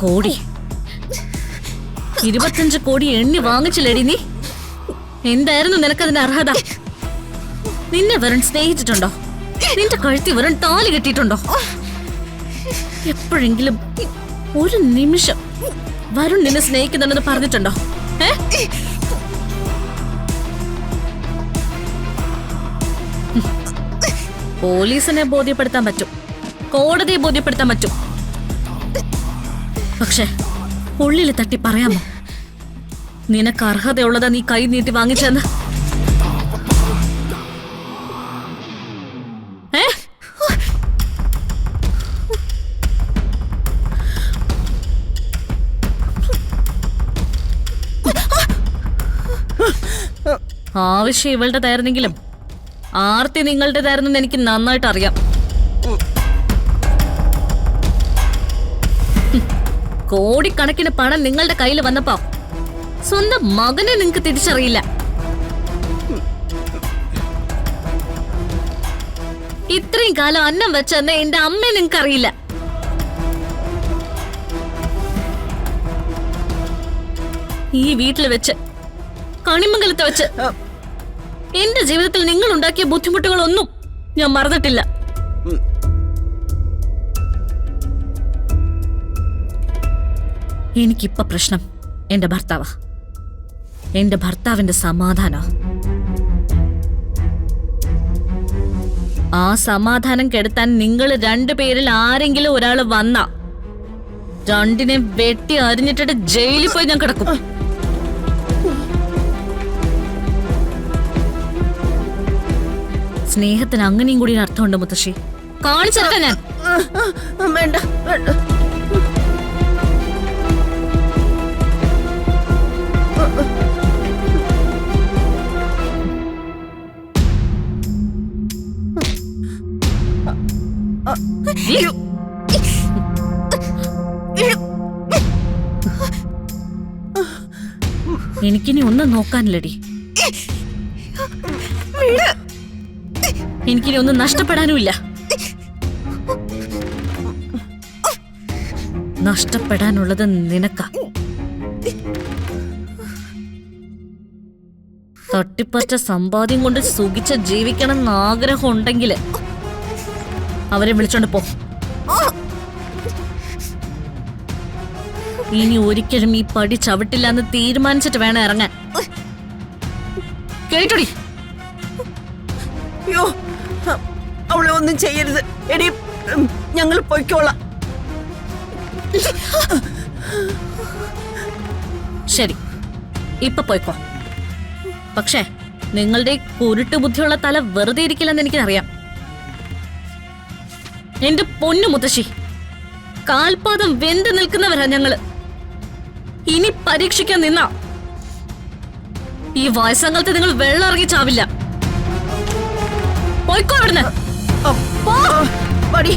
കോടി 25 കോടി എണ്ണി വാങ്ങിച്ചില്ലേടി നീ? എന്തായിരുന്നു നിനക്കതിന്റെ അർഹത? നിന്നെ വരുൺ സ്നേഹിച്ചിട്ടുണ്ടോ? നിന്റെ കഴുത്തി വരുൺ താലി കെട്ടിയിട്ടുണ്ടോ? എപ്പോഴെങ്കിലും ഒരു നിമിഷം വരുൺ നിന്നെ സ്നേഹിക്കുന്നുണ്ടെന്ന് പറഞ്ഞിട്ടുണ്ടോ? പോലീസിനെ ബോധ്യപ്പെടുത്താൻ പറ്റും, കോടതിയെ ബോധ്യപ്പെടുത്താൻ പറ്റും. പക്ഷെ ഉള്ളിൽ തട്ടി പറയാമോ നിനക്ക് അർഹതയുള്ളതാ നീ കൈ നീട്ടി വാങ്ങിച്ചെന്ന്? ആവശ്യം ഇവളുടേതായിരുന്നെങ്കിലും ആർത്തി നിങ്ങളുടേതായിരുന്നെന്ന് എനിക്ക് നന്നായിട്ട് അറിയാം. കോടിക്കണക്കിന് പണം നിങ്ങളുടെ കയ്യിൽ വന്നപ്പോ സ്വന്തം മകനെ നിങ്ങക്ക് തിരിച്ചറിയില്ല. ഇത്രയും കാലം അന്നം വെച്ചെന്ന് എന്റെ അമ്മയെ നിങ്ങൾക്കറിയില്ല. ഈ വീട്ടിൽ വെച്ച് കണിമംഗലത്ത് വെച്ച് എന്റെ ജീവിതത്തിൽ നിങ്ങൾ ഉണ്ടാക്കിയ ബുദ്ധിമുട്ടുകളൊന്നും ഞാൻ മറന്നിട്ടില്ല. എനിക്കിപ്പോ പ്രശ്നം എന്റെ ഭർത്താവാ, എന്റെ ഭർത്താവിന്റെ സമാധാനം. ആ സമാധാനം കെടുത്താൻ നിങ്ങൾ രണ്ടുപേരിൽ ആരെങ്കിലും ഒരാള് വന്ന രണ്ടിനെ വെട്ടി അരിഞ്ഞിട്ടിട്ട് ജയിലിൽ പോയി ഞാൻ കിടക്കും. സ്നേഹത്തിന് അങ്ങനെയും കൂടി അർത്ഥമുണ്ട് മുത്തശ്ശി. കാണിച്ചെടുക്കാൻ ഞാൻ. വേണ്ട വേണ്ട. എനിക്കിനി ഒന്നും നോക്കാനില്ലടി. എനിക്കിനി ഒന്നും നഷ്ടപ്പെടാനുമില്ല. നഷ്ടപ്പെടാനുള്ളത് നിനക്കാ. തട്ടിപ്പറ്റ സമ്പാദ്യം കൊണ്ട് സുഖിച്ച് ജീവിക്കണം എന്ന് ആഗ്രഹം ഉണ്ടെങ്കിൽ അവരെ വിളിച്ചോണ്ട് പോ. ഇനി ഒരിക്കലും ഈ പടി ചവിട്ടില്ല എന്ന് തീരുമാനിച്ചിട്ട് വേണം ഇറങ്ങാൻ. കേട്ടോടി? അയ്യോ, അവളെ ഒന്നും ചെയ്യരുത്. എടി, ഞങ്ങൾ പൊയ്ക്കോളാം. ശരി, ഇപ്പൊ പോയിക്കോ. പക്ഷേ നിങ്ങളുടെ കുരുട്ട് ബുദ്ധിയുള്ള തല വെറുതെ ഇരിക്കില്ലെന്ന് എനിക്കറിയാം. എന്റെ പൊന്നു മുത്തശ്ശി, കാൽപാദം വെന്ത് നിൽക്കുന്നവരാ ഞങ്ങള്. ഇനി പരീക്ഷിക്കാൻ നിന്നാ ഈ വയസ്സങ്കാലത്ത് നിങ്ങൾ വെള്ളം ഇറങ്ങി ചാവില്ല. പോയിക്കോ ഇവിടുന്ന്. പടി